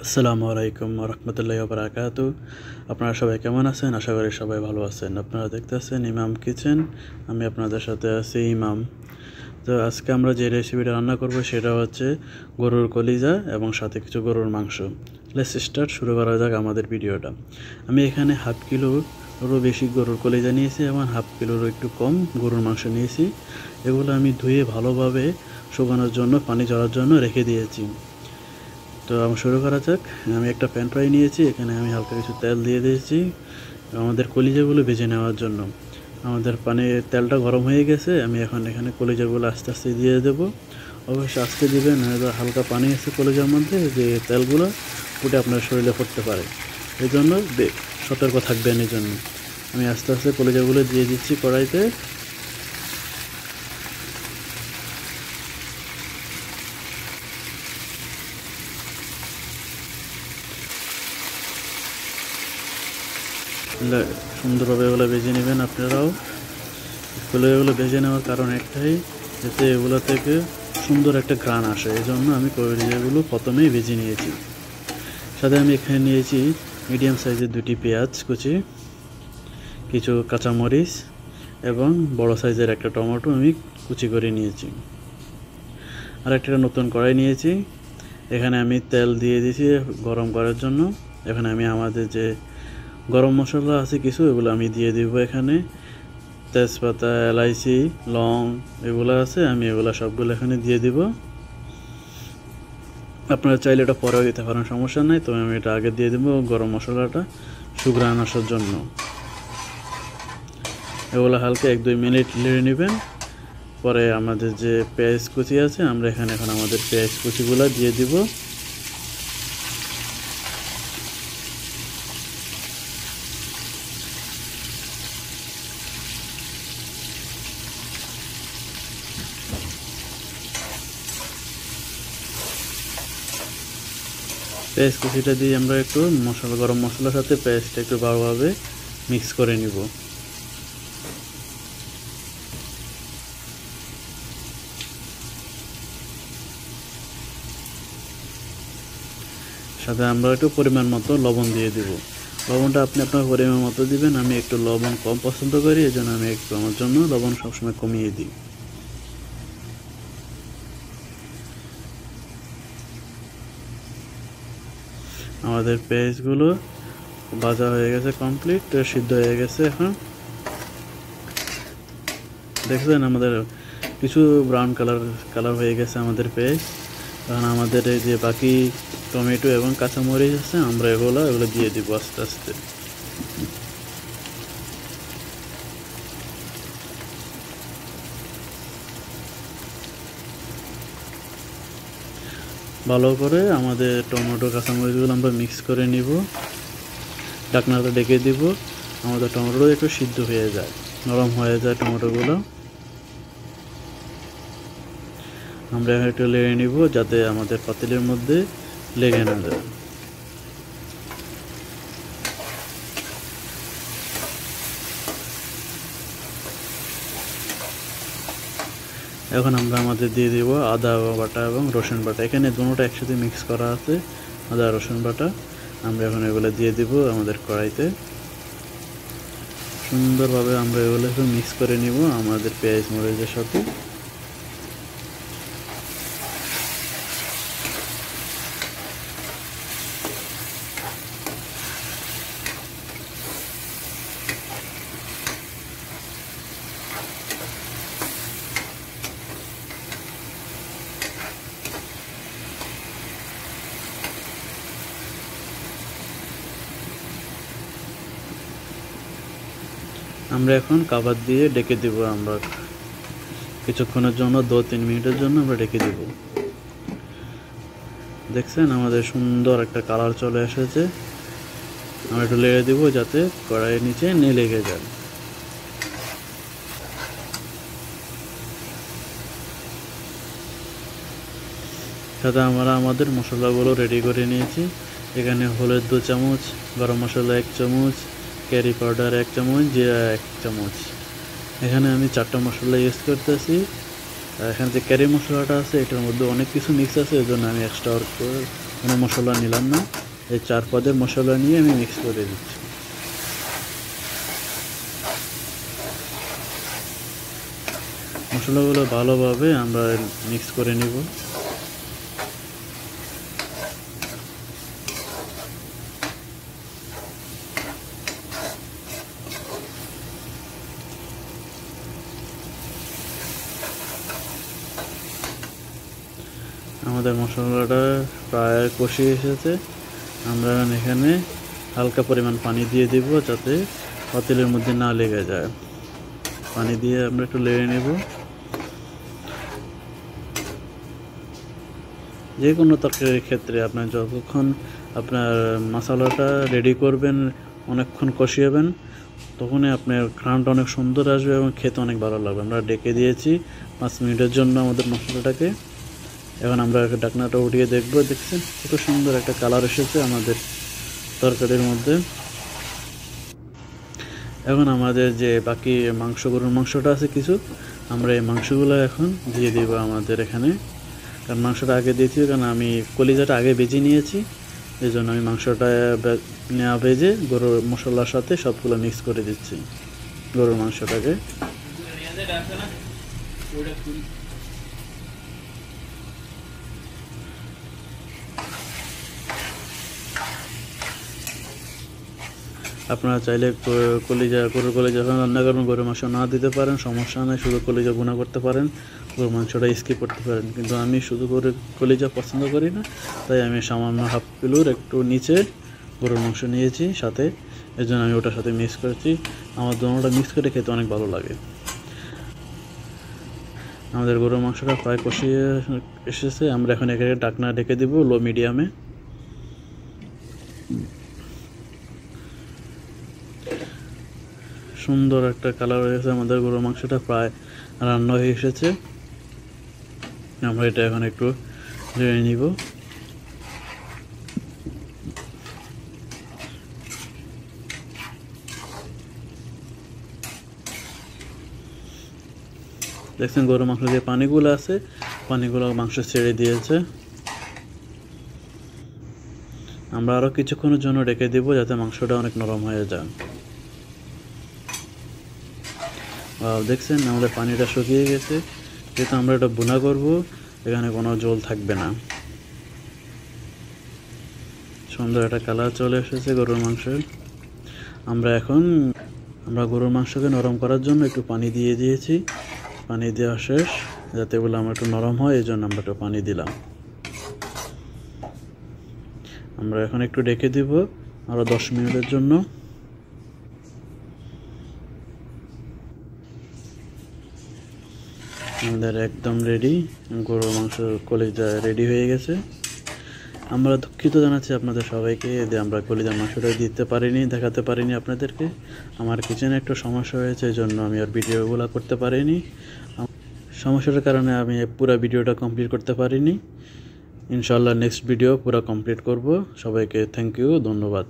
আসসালামু আলাইকুম রহমতুল্লাহি ওয়া বারাকাতু। আপনারা সবাই কেমন আছেন? আশা করি সবাই ভালো আছেন। আপনারা দেখতেছেন ইমাম কিচেন। আমি আপনাদের সাথে আছি ইমাম। তো আজকে আমরা যে রেসিপিটা রান্না করব সেটা হচ্ছে গরুর কলিজা এবং সাথে কিছু গরুর মাংস। লেটস স্টার্ট, শুরু করা যাক আমাদের ভিডিওটা। আমি এখানে হাফ কিলোরও বেশি গরুর কলিজা নিয়েছি এবং হাফ কিলোরও একটু কম গরুর মাংস নিয়েছি। এগুলো আমি ধুয়ে ভালোভাবে শুকানোর জন্য, পানি ঝরার জন্য রেখে দিয়েছি। তো শুরু করা যাক। আমি একটা প্যান ফ্রাই নিয়েছি, এখানে আমি হালকা কিছু তেল দিয়ে দিয়েছি আমাদের কলিজাগুলো ভেজে নেওয়ার জন্য। আমাদের তেলটা গরম হয়ে গেছে, আমি এখন এখানে কলিজাগুলো আস্তে আস্তে দিয়ে দেবো। অবশ্যই আস্তে দিবেন, হালকা পানি আছে কলিজার মধ্যে, যে তেলগুলো ফুটে আপনার শরীরে পড়তে পারে, এই জন্য সতর্ক থাকবেন। এই জন্য আমি আস্তে আস্তে কলিজাগুলো দিয়ে দিচ্ছি কড়াইতে। সুন্দরভাবে এগুলো ভেজে নেবেন আপনারাও। এগুলো ভেজে নেওয়ার কারণ একটাই, যাতে এগুলো থেকে সুন্দর একটা ঘ্রাণ আসে, এই জন্য আমি কলিজাগুলো প্রথমেই ভেজে নিয়েছি। সাথে আমি এখানে নিয়েছি মিডিয়াম সাইজের 2টি পেঁয়াজ কুচি, কিছু কাঁচামরিচ এবং বড় সাইজের একটা টমেটো আমি কুচি করে নিয়েছি। আর একটা নতুন কড়াই নিয়েছি, এখানে আমি তেল দিয়ে দিয়েছি গরম করার জন্য। এখানে আমি আমাদের যে গরম মশলা আছে কিছু, এগুলো আমি দিয়ে দিব। এখানে তেজপাতা, এলাইচি, লং এগুলো আছে, আমি এগুলো সবগুলো এখানে দিয়ে দিব। আপনারা চাইলে এটা পরেও দিতে পারেন, সমস্যা নাই, তবে আমি এটা আগে দিয়ে দেবো গরম মশলাটা সুঘ্রাণ আসার জন্য। এগুলো হালকা 1-2 মিনিট নেড়ে নেবেন। পরে আমাদের যে পেঁয়াজ কুচি আছে, আমরা এখানে এখন আমাদের পেঁয়াজ কুচিগুলো দিয়ে দিব। পেঁয়াজ কুচিটা দিয়ে আমরা একটু গরম মশলার সাথে পেঁয়াজটা একটু ভালোভাবে মিক্স করে নিব। সাথে আমরা একটু পরিমাণ মতো লবণ দিয়ে দিব। লবণটা আপনি আপনার পরিমাণ মতো দিবেন। আমি একটু লবণ কম পছন্দ করি, এই জন্য আমি একটু আমার জন্য লবণ সবসময় কমিয়ে দিই। আমাদের পেঁয়াজগুলো ভাজা হয়ে গেছে, কমপ্লিট সিদ্ধ হয়ে গেছে। এখন দেখছেন আমাদের কিছু ব্রাউন কালার হয়ে গেছে আমাদের পেঁয়াজ। এখন আমাদের এই যে বাকি টমেটো এবং কাঁচামরিচ আছে, আমরা এগুলো দিয়ে দিব আস্তে আস্তে। ভালো করে আমাদের টমেটো কাঁচামরিচগুলো আমরা মিক্স করে নিব। ঢাকনাটা ঢেকে দিব, আমাদের টমেটো একটু সিদ্ধ হয়ে যায়, নরম হয়ে যায় টমেটোগুলো। আমরা একটু লেড়ে নিব যাতে আমাদের পাতিলের মধ্যে লেগে না যায়। এখন আমরা আমাদের দিয়ে দিব আদা বাটা এবং রসুন বাটা। এখানে দুটোটা একসাথে মিক্স করা আছে, আদা রসুন বাটা। আমরা এখন এগুলো দিয়ে দিব আমাদের কড়াইতে। সুন্দরভাবে আমরা এগুলো একটু মিক্স করে নিব আমাদের পেঁয়াজ মরিচের সাথে। আমরা এখন কভার দিয়ে ঢেকে দেব। আমরা কিছুক্ষণের জন্য 2-3 মিনিটের জন্য আমরা ঢেকে দেব। দেখছেন আমাদের সুন্দর একটা কালার চলে এসেছে। আমরা একটু লেড়ে দেব যাতে কড়াইয়ের নিচে না লেগে যায়। সাথে আমরা আমাদের মশলাগুলো রেডি করে নিয়েছি। এখানে হলুদ 2 চামচ, গরম মশলা 1 চামচ, কারি পাউডার 1 চামচ, জিরা 1 চামচ। এখানে আমি 4টা মশলা ইউজ করতেছি। এখানে যে কারি মশলাটা আছে, এটার মধ্যে অনেক কিছু মিক্স আছে, এজন্য আমি এক্সট্রা করে কোনো মশলা নিলাম না, এই 4 পদের মশলা নিয়ে আমি মিক্স করে দিচ্ছি। মশলাগুলো ভালোভাবে আমরা মিক্স করে নিব। আমাদের মশলাটা প্রায় কষিয়ে এসেছে। আমরা এখানে হালকা পরিমাণ পানি দিয়ে দিব যাতে পাতিলের মধ্যে না লেগে যায়। পানি দিয়ে আমরা একটু নেড়ে নেব। যে কোনো তরকারির ক্ষেত্রে আপনার যতক্ষণ আপনার মশলাটা রেডি করবেন, অনেকক্ষণ কষিয়েবেন, তখনই আপনার ঘ্রাণটা অনেক সুন্দর আসবে এবং খেতে অনেক ভালো লাগবে। আমরা ডেকে দিয়েছি 5 মিনিটের জন্য আমাদের মশলাটাকে। এখন আমরা ঢাকনাটা উঠিয়ে দেখব। দেখছেন কত সুন্দর একটা কালার এসেছে আমাদের তরকারির মধ্যে। এখন আমাদের যে বাকি গরুর মাংসটা আছে কিছু, আমরা এই মাংসগুলো এখন দিয়ে দিব আমাদের এখানে। কারণ মাংসটা আগে দিয়েছি, কারণ আমি কলিজাটা আগে ভেজে নিয়েছি, এই জন্য আমি মাংসটা না ভেজে গরুর মশলার সাথে সবগুলো মিক্স করে দিচ্ছি গরুর মাংসটাকে। আপনারা চাইলে গরুর কলিজা যখন রান্না করবেন গরুর মাংস না দিতে পারেন, সমস্যা নেই, শুধু কলিজা ভুনা করতে পারেন, গরুর মাংসটা স্কিপ করতে পারেন। কিন্তু আমি শুধু কলিজা পছন্দ করি না, তাই আমি সামান্য হাফ কিলোর একটু নিচে গরুর মাংস নিয়েছি সাথে, এই জন্য আমি ওটার সাথে মিক্স করেছি। আমার দোনোটা মিক্স করে খেতে অনেক ভালো লাগে। আমাদের গরুর মাংসটা প্রায় কষিয়ে এসেছে। আমরা এখন এখানে ঢাকনা ঢেকে দিব লো মিডিয়ামে। সুন্দর একটা কালার হয়েছে, আমাদের গরুর মাংসটা প্রায় রান্না হয়ে এসেছে। আমরা এটা এখন একটু নেড়ে নিব। দেখছেন গরুর মাংস যে পানিগুলো আছে, পানিগুলো মাংস ছেড়ে দিয়েছে। আমরা আরও কিছুক্ষণের জন্য রেখে দিব যাতে মাংসটা অনেক নরম হয়ে যায়। দেখছেন আমাদের পানিটা শুকিয়ে গেছে। যেহেতু আমরা এটা ভুনা করব, এখানে কোনো জল থাকবে না। সুন্দর একটা কালার চলে এসেছে গরুর মাংসের। আমরা গরুর মাংসকে নরম করার জন্য একটু পানি দিয়ে দিয়েছি। পানি দেওয়া শেষ, যাতে বলে আমরা একটু নরম হয়, এই জন্য আমরা একটু পানি দিলাম। আমরা এখন একটু ঢেকে দিব আরও 10 মিনিটের জন্য। আমাদের একদম রেডি, গরুর মাংস কলিজা রেডি হয়ে গেছে। আমরা দুঃখিত জানাচ্ছি আপনাদের সবাইকে যে আমরা কলিজার মাংসটা দেখাতে পারিনি আপনাদেরকে। আমার কিচেনে একটু সমস্যা হয়েছে, এই জন্য আমি আর ভিডিওগুলো করতে পারিনি। সমস্যার কারণে আমি পুরো ভিডিওটা কমপ্লিট করতে পারিনি। ইনশাআল্লাহ নেক্সট ভিডিও পুরো কমপ্লিট করব। সবাইকে থ্যাংক ইউ, ধন্যবাদ।